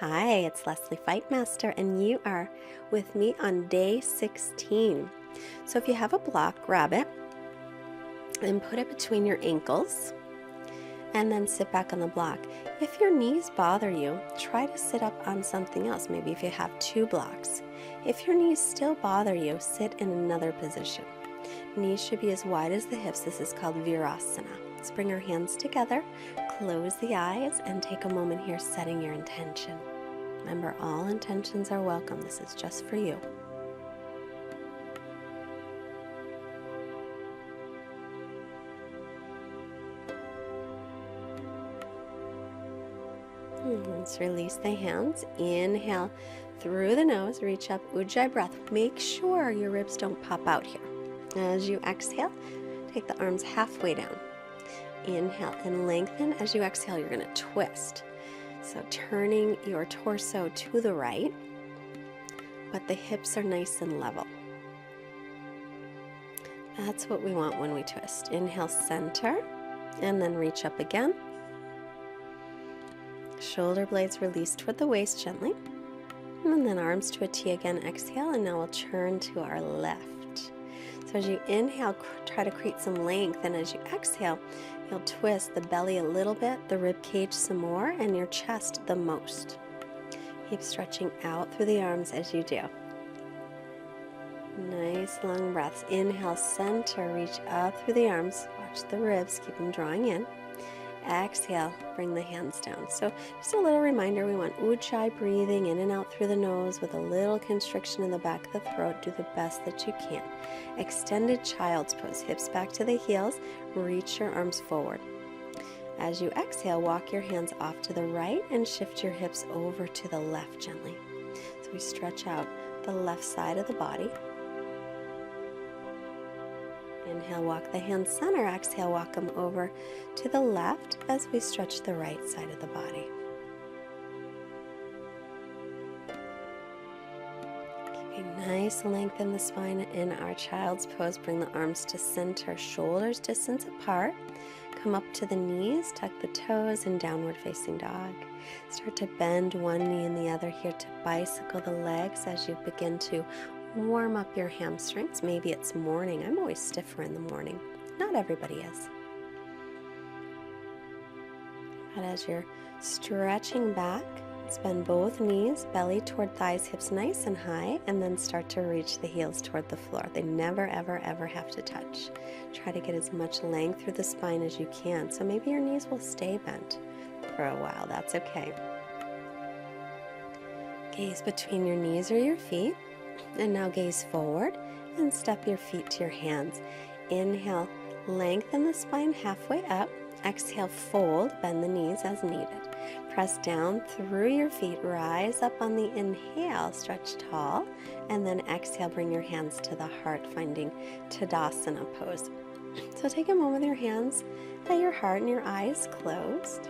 Hi, it's Lesley Fightmaster, and you are with me on day 16. So if you have a block, grab it and put it between your ankles and then sit back on the block. If your knees bother you, try to sit up on something else, maybe if you have two blocks. If your knees still bother you, sit in another position. Knees should be as wide as the hips. This is called Virasana. Let's bring our hands together, close the eyes, and take a moment here setting your intention. Remember, all intentions are welcome. This is just for you. Let's release the hands. Inhale through the nose, reach up, Ujjayi breath. Make sure your ribs don't pop out here. As you exhale, take the arms halfway down. Inhale and lengthen. As you exhale, you're going to twist. So turning your torso to the right, but the hips are nice and level. That's what we want when we twist. Inhale, center, and then reach up again. Shoulder blades release toward the waist gently. And then arms to a T again. Exhale, and now we'll turn to our left. So as you inhale, try to create some length, and as you exhale, you'll twist the belly a little bit, the rib cage some more, and your chest the most. Keep stretching out through the arms as you do. Nice long breaths. Inhale, center, reach up through the arms. Watch the ribs, keep them drawing in. Exhale, bring the hands down. So just a little reminder, we want Ujjayi breathing in and out through the nose with a little constriction in the back of the throat. Do the best that you can. Extended child's pose, hips back to the heels, reach your arms forward. As you exhale, walk your hands off to the right and shift your hips over to the left gently. So we stretch out the left side of the body. Inhale, walk the hands center. Exhale, walk them over to the left as we stretch the right side of the body. Keeping nice length in the spine in our child's pose. Bring the arms to center, shoulders distance apart. Come up to the knees, tuck the toes, and downward facing dog. Start to bend one knee and the other here to bicycle the legs as you begin to warm up your hamstrings. Maybe it's morning. I'm always stiffer in the morning. Not everybody is. But as you're stretching back, bend both knees, belly toward thighs, hips nice and high, and then start to reach the heels toward the floor. They never, ever, ever have to touch. Try to get as much length through the spine as you can. So maybe your knees will stay bent for a while. That's okay. Gaze between your knees or your feet. And now gaze forward and step your feet to your hands. Inhale, lengthen the spine halfway up. Exhale, fold, bend the knees as needed. Press down through your feet, rise up on the inhale, stretch tall, and then exhale, bring your hands to the heart, finding Tadasana pose. So take a moment with your hands at your heart and your eyes closed.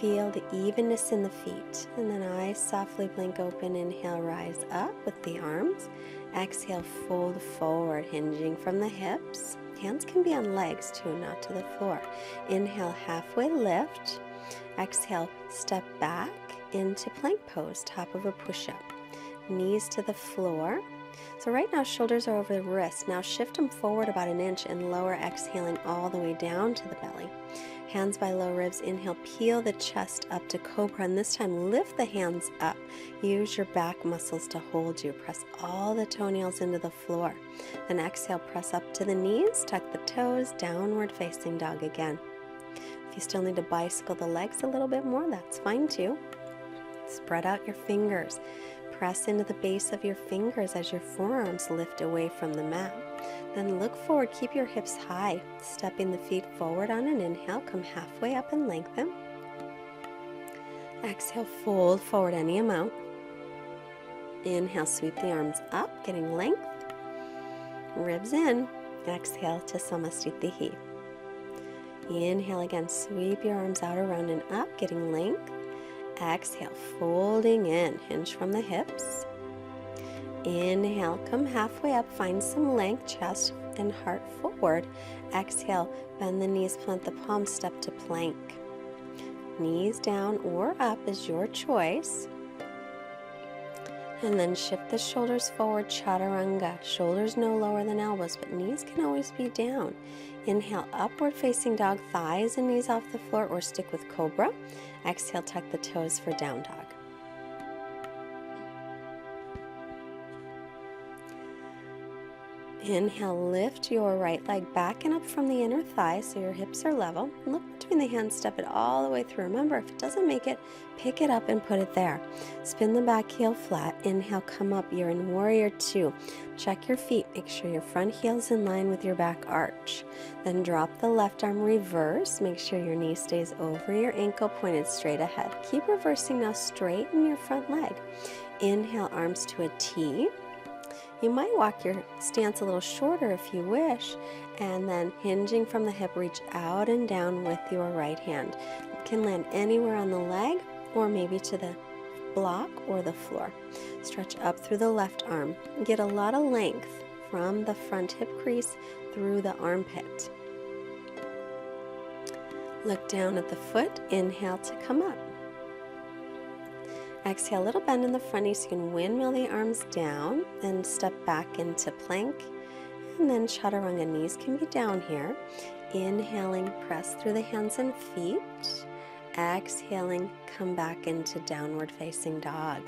Feel the evenness in the feet, and then eyes softly blink open. Inhale, rise up with the arms. Exhale, fold forward, hinging from the hips. Hands can be on legs too, not to the floor. Inhale, halfway lift. Exhale, step back into plank pose, top of a push-up. Knees to the floor. So right now, shoulders are over the wrists. Now shift them forward about an inch and lower, exhaling all the way down to the belly. Hands by low ribs. Inhale, peel the chest up to cobra, and this time lift the hands up. Use your back muscles to hold you. Press all the toenails into the floor. Then exhale, press up to the knees, tuck the toes, downward facing dog again. If you still need to bicycle the legs a little bit more, that's fine too. Spread out your fingers. Press into the base of your fingers as your forearms lift away from the mat. Then look forward, keep your hips high, stepping the feet forward on an inhale, come halfway up and lengthen. Exhale, fold forward any amount. Inhale, sweep the arms up, getting length. Ribs in. Exhale to Samastitihi. Inhale again, sweep your arms out around and up, getting length. Exhale, folding in, hinge from the hips. Inhale, come halfway up, find some length, chest and heart forward. Exhale, bend the knees, plant the palms, step to plank. Knees down or up is your choice. And then shift the shoulders forward, chaturanga. Shoulders no lower than elbows, but knees can always be down. Inhale, upward facing dog, thighs and knees off the floor, or stick with cobra. Exhale, tuck the toes for down dog. Inhale, lift your right leg back and up from the inner thigh so your hips are level. Look between the hands, step it all the way through. Remember, if it doesn't make it, pick it up and put it there. Spin the back heel flat. Inhale, come up. You're in warrior two. Check your feet. Make sure your front heel's in line with your back arch. Then drop the left arm, reverse. Make sure your knee stays over your ankle, pointed straight ahead. Keep reversing now, straighten your front leg. Inhale, arms to a T. You might walk your stance a little shorter if you wish, and then hinging from the hip, reach out and down with your right hand. You can land anywhere on the leg or maybe to the block or the floor. Stretch up through the left arm. Get a lot of length from the front hip crease through the armpit. Look down at the foot. Inhale to come up. Exhale, a little bend in the front knee so you can windmill the arms down and step back into plank. And then chaturanga, knees can be down here. Inhaling, press through the hands and feet. Exhaling, come back into downward facing dog.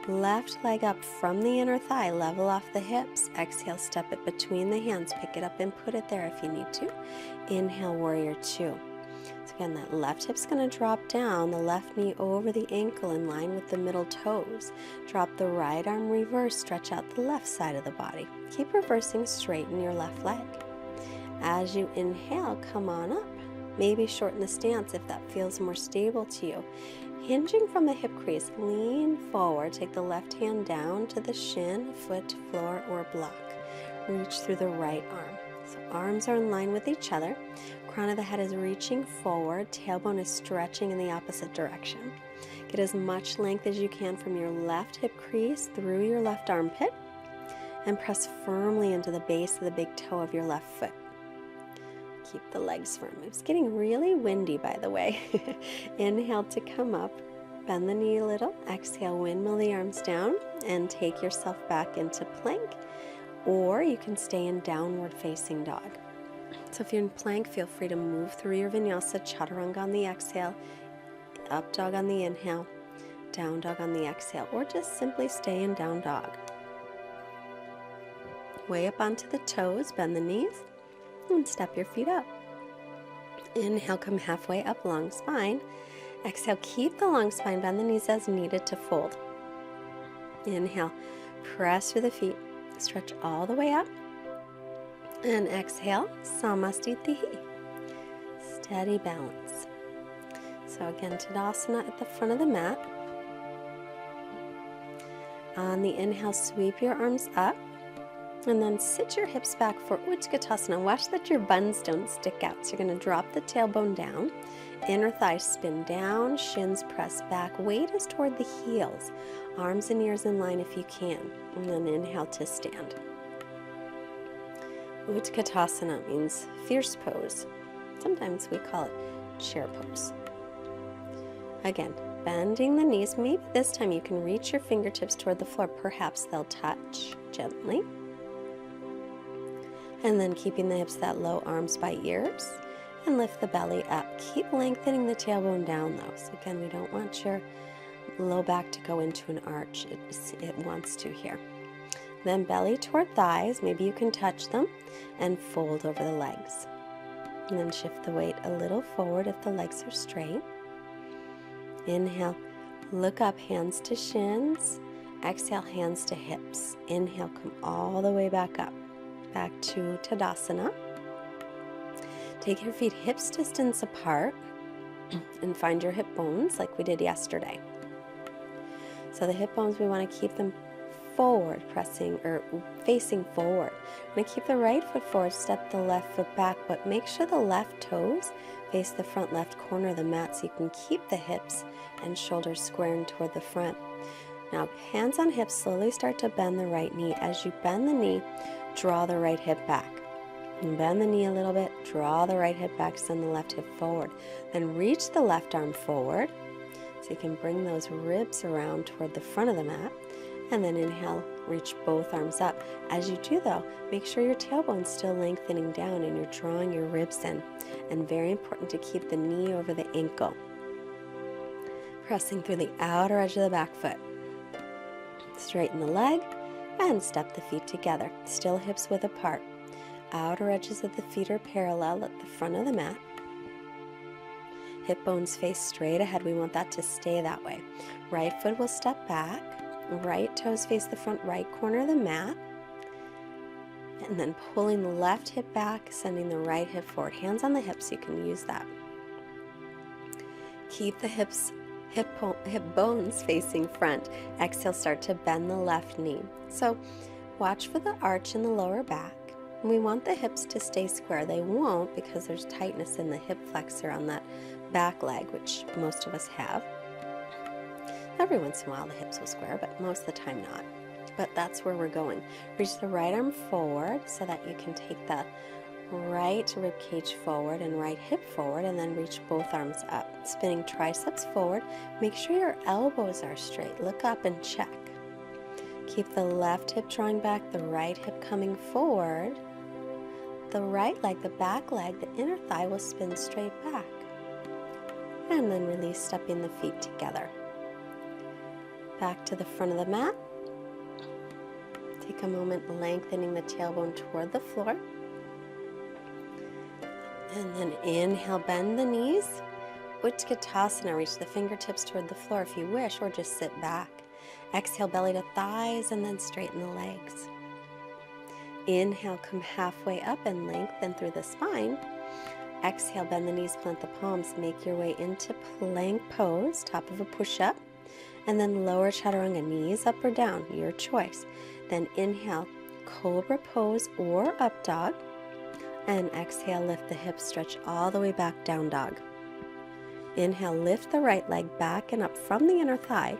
Left leg up from the inner thigh, level off the hips. Exhale, step it between the hands. Pick it up and put it there if you need to. Inhale, warrior two. So again, that left hip's going to drop down, the left knee over the ankle in line with the middle toes. Drop the right arm, reverse, stretch out the left side of the body. Keep reversing, straighten your left leg. As you inhale, come on up. Maybe shorten the stance if that feels more stable to you. Hinging from the hip crease, lean forward, take the left hand down to the shin, foot, floor, or block. Reach through the right arm. So arms are in line with each other. Crown of the head is reaching forward. Tailbone is stretching in the opposite direction. Get as much length as you can from your left hip crease through your left armpit. And press firmly into the base of the big toe of your left foot. Keep the legs firm. It's getting really windy, by the way. Inhale to come up. Bend the knee a little. Exhale, windmill the arms down and take yourself back into plank. Or you can stay in downward facing dog. So if you're in plank, feel free to move through your vinyasa, chaturanga on the exhale, up dog on the inhale, down dog on the exhale, or just simply stay in down dog. Way up onto the toes, bend the knees, and step your feet up. Inhale, come halfway up, long spine. Exhale, keep the long spine, bend the knees as needed to fold. Inhale, press through the feet, stretch all the way up. And exhale, Samastiti. Steady balance. So again, Tadasana at the front of the mat. On the inhale, sweep your arms up. And then sit your hips back for Utkatasana. Watch that your buns don't stick out. So you're going to drop the tailbone down. Inner thighs spin down, shins press back. Weight is toward the heels. Arms and ears in line if you can. And then inhale to stand. Utkatasana means fierce pose. Sometimes we call it chair pose. Again, bending the knees. Maybe this time you can reach your fingertips toward the floor. Perhaps they'll touch gently. And then keeping the hips that low, arms by ears. And lift the belly up. Keep lengthening the tailbone down though. So again, we don't want your low back to go into an arch. It wants to here. Then belly toward thighs. Maybe you can touch them and fold over the legs. And then shift the weight a little forward if the legs are straight. Inhale, look up, hands to shins. Exhale, hands to hips. Inhale, come all the way back up. Back to Tadasana. Take your feet hips distance apart and find your hip bones like we did yesterday. So the hip bones, we want to keep them forward, pressing or facing forward. We're going to keep the right foot forward, step the left foot back, but make sure the left toes face the front left corner of the mat so you can keep the hips and shoulders squaring toward the front. Now, hands on hips, slowly start to bend the right knee. As you bend the knee, draw the right hip back. And bend the knee a little bit, draw the right hip back, send the left hip forward. Then reach the left arm forward so you can bring those ribs around toward the front of the mat. And then inhale, reach both arms up. As you do though, make sure your tailbone's still lengthening down and you're drawing your ribs in. And very important to keep the knee over the ankle. Pressing through the outer edge of the back foot. Straighten the leg and step the feet together, still hips width apart. Outer edges of the feet are parallel at the front of the mat. Hip bones face straight ahead. We want that to stay that way. Right foot will step back. Right toes face the front right corner of the mat. And then pulling the left hip back, sending the right hip forward. Hands on the hips, you can use that. Keep the hip bones facing front. Exhale, start to bend the left knee. So watch for the arch in the lower back. We want the hips to stay square. They won't because there's tightness in the hip flexor on that back leg, which most of us have. Every once in a while the hips will square, but most of the time not. But that's where we're going. Reach the right arm forward so that you can take the right rib cage forward and right hip forward, and then reach both arms up. Spinning triceps forward. Make sure your elbows are straight. Look up and check. Keep the left hip drawing back, the right hip coming forward. The right leg, the back leg, the inner thigh will spin straight back. And then release, stepping the feet together. Back to the front of the mat. Take a moment lengthening the tailbone toward the floor. And then inhale, bend the knees. Utkatasana, reach the fingertips toward the floor if you wish, or just sit back. Exhale, belly to thighs, and then straighten the legs. Inhale, come halfway up and lengthen through the spine. Exhale, bend the knees, plant the palms, make your way into plank pose, top of a push-up, and then lower chaturanga, knees up or down, your choice. Then inhale, cobra pose or up dog, and exhale, lift the hips, stretch all the way back, down dog. Inhale, lift the right leg back and up from the inner thigh.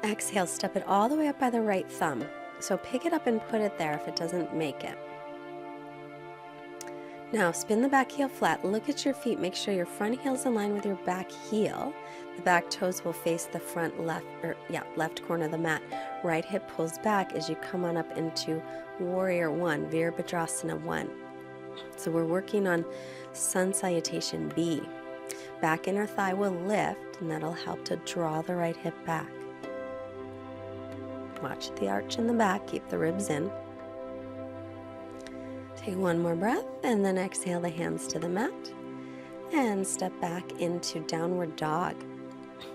Exhale, step it all the way up by the right thumb. So pick it up and put it there if it doesn't make it. Now spin the back heel flat. Look at your feet. Make sure your front heel's in line with your back heel. The back toes will face the front left corner of the mat. Right hip pulls back as you come on up into Warrior 1, Virabhadrasana 1. So we're working on Sun Salutation B. Back inner thigh will lift, and that'll help to draw the right hip back. Watch the arch in the back, keep the ribs in. Take one more breath, and then exhale the hands to the mat, and step back into downward dog.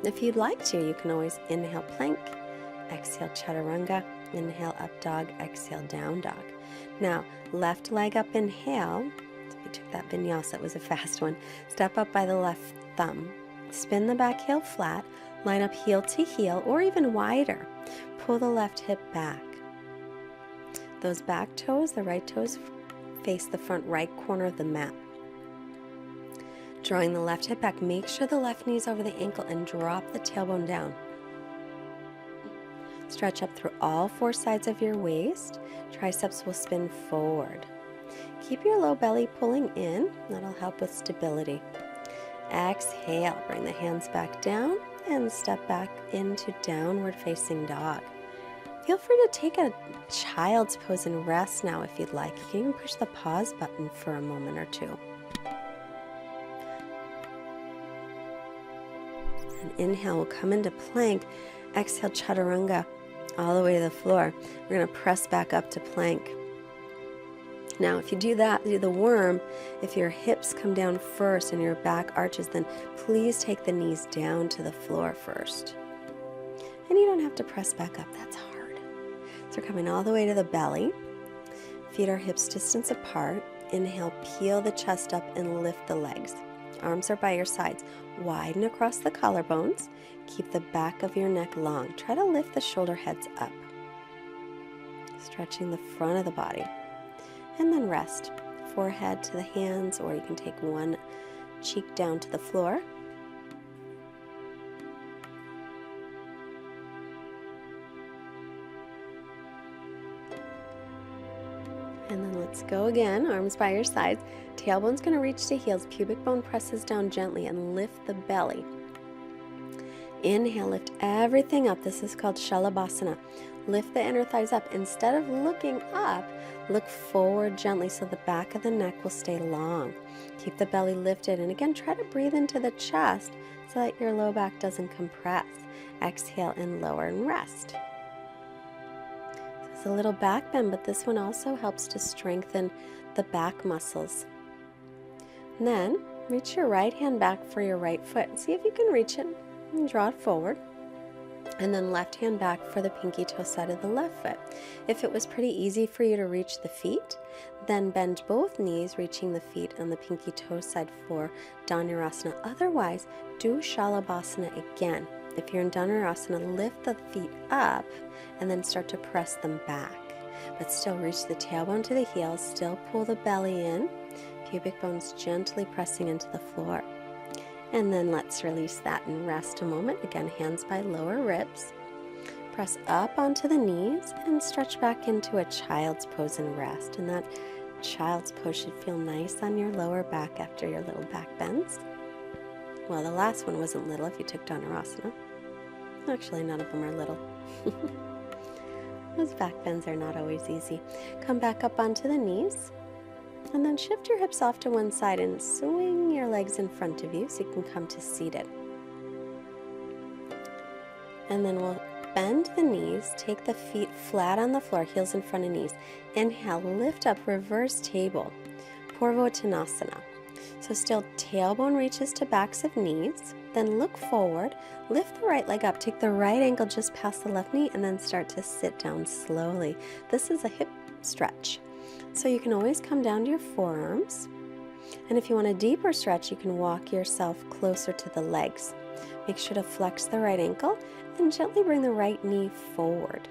If you'd like to, you can always inhale plank, exhale chaturanga, inhale up dog, exhale down dog. Now, left leg up, inhale. We took that vinyasa, it was a fast one. Step up by the left thumb. Spin the back heel flat, line up heel to heel, or even wider. Pull the left hip back. Those back toes, the right toes, face the front right corner of the mat. Drawing the left hip back, make sure the left knee is over the ankle and drop the tailbone down. Stretch up through all four sides of your waist. Triceps will spin forward. Keep your low belly pulling in. That'll help with stability. Exhale, bring the hands back down and step back into downward facing dog. Feel free to take a child's pose and rest now if you'd like. You can even push the pause button for a moment or two. And inhale, we'll come into plank. Exhale, chaturanga, all the way to the floor. We're going to press back up to plank. Now, if you do that, do the worm, if your hips come down first and your back arches, then please take the knees down to the floor first. And you don't have to press back up, that's hard. So we're coming all the way to the belly. Feet are hips distance apart. Inhale, peel the chest up and lift the legs. Arms are by your sides. Widen across the collarbones. Keep the back of your neck long. Try to lift the shoulder heads up. Stretching the front of the body. And then rest. Forehead to the hands, or you can take one cheek down to the floor. Let's go again, arms by your sides. Tailbone's going to reach to heels. Pubic bone presses down gently and lift the belly. Inhale, lift everything up. This is called Shalabhasana. Lift the inner thighs up. Instead of looking up, look forward gently so the back of the neck will stay long. Keep the belly lifted, and again, try to breathe into the chest so that your low back doesn't compress. Exhale and lower and rest. It's a little back bend, but this one also helps to strengthen the back muscles. And then reach your right hand back for your right foot. See if you can reach it and draw it forward. And then left hand back for the pinky toe side of the left foot. If it was pretty easy for you to reach the feet, then bend both knees, reaching the feet on the pinky toe side for Dhanurasana. Otherwise, do Shalabhasana again. If you're in Dhanurasana, lift the feet up and then start to press them back. But still reach the tailbone to the heels, still pull the belly in, pubic bones gently pressing into the floor. And then let's release that and rest a moment. Again, hands by lower ribs. Press up onto the knees and stretch back into a child's pose and rest. And that child's pose should feel nice on your lower back after your little back bends. Well, the last one wasn't little if you took Dhanurasana. Actually, none of them are little. Those back bends are not always easy. Come back up onto the knees. And then shift your hips off to one side and swing your legs in front of you so you can come to seated. And then we'll bend the knees, take the feet flat on the floor, heels in front of knees. Inhale, lift up, reverse table, Purvottanasana. So still tailbone reaches to backs of knees, then look forward, lift the right leg up, take the right ankle just past the left knee, and then start to sit down slowly. This is a hip stretch. So you can always come down to your forearms. And if you want a deeper stretch, you can walk yourself closer to the legs. Make sure to flex the right ankle and gently bring the right knee forward.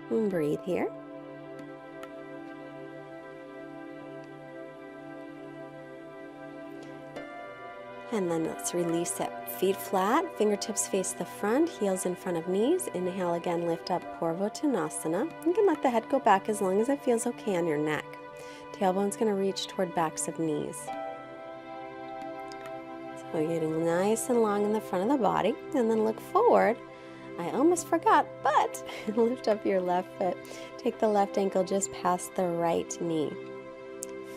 And breathe here. And then let's release it. Feet flat, fingertips face the front, heels in front of knees. Inhale again, lift up, Purvottanasana. You can let the head go back as long as it feels okay on your neck. Tailbone's going to reach toward backs of knees. So you're getting nice and long in the front of the body. And then look forward. I almost forgot, but lift up your left foot. Take the left ankle just past the right knee.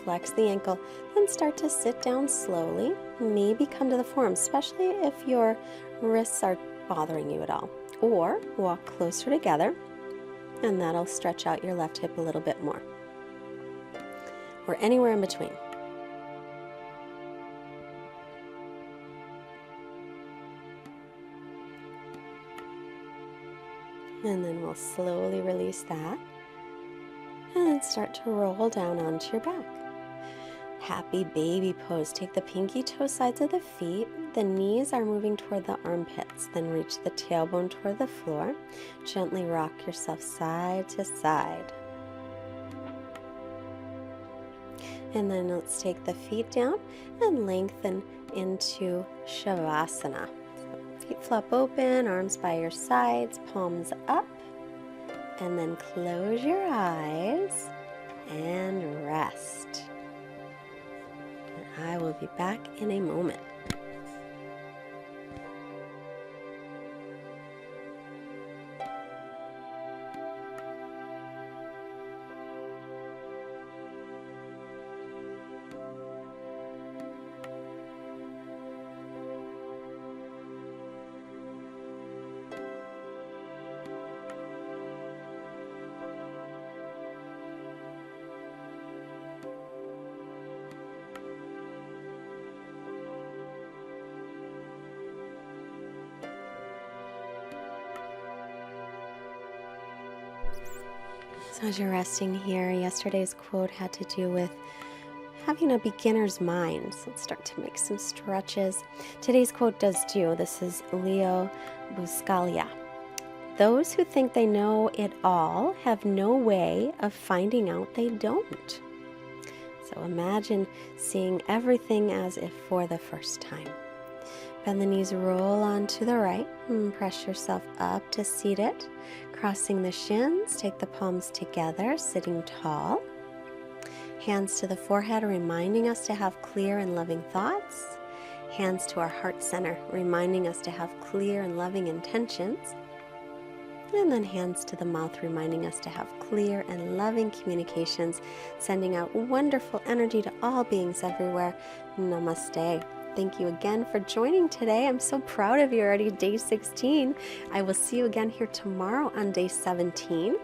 Flex the ankle, then start to sit down slowly. Maybe come to the forearms, especially if your wrists are bothering you at all. Or walk closer together, and that'll stretch out your left hip a little bit more. Or anywhere in between. And then we'll slowly release that. And then start to roll down onto your back. Happy baby pose. Take the pinky toe sides of the feet. The knees are moving toward the armpits. Then reach the tailbone toward the floor. Gently rock yourself side to side. And then let's take the feet down and lengthen into Shavasana. So feet flop open, arms by your sides, palms up. And then close your eyes and rest. I will be back in a moment. So as you're resting here, yesterday's quote had to do with having a beginner's mind. So let's start to make some stretches. Today's quote does too. This is Leo Buscaglia. Those who think they know it all have no way of finding out they don't. So imagine seeing everything as if for the first time. Bend the knees, roll onto the right, and press yourself up to seated. Crossing the shins, take the palms together, sitting tall. Hands to the forehead, reminding us to have clear and loving thoughts. Hands to our heart center, reminding us to have clear and loving intentions. And then hands to the mouth, reminding us to have clear and loving communications, sending out wonderful energy to all beings everywhere. Namaste. Thank you again for joining today. I'm so proud of you, already day 16. I will see you again here tomorrow on day 17.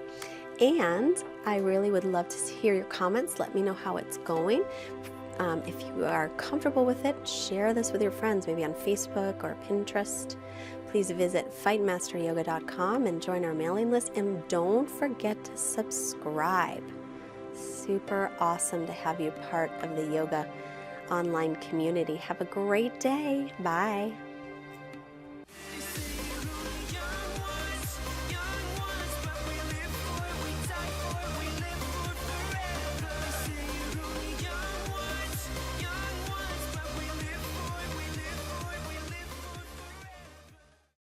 And I really would love to hear your comments. Let me know how it's going. If you are comfortable with it, share this with your friends, maybe on Facebook or Pinterest. Please visit fightmasteryoga.com and join our mailing list. And don't forget to subscribe. Super awesome to have you part of the yoga online community. Have a great day. Bye.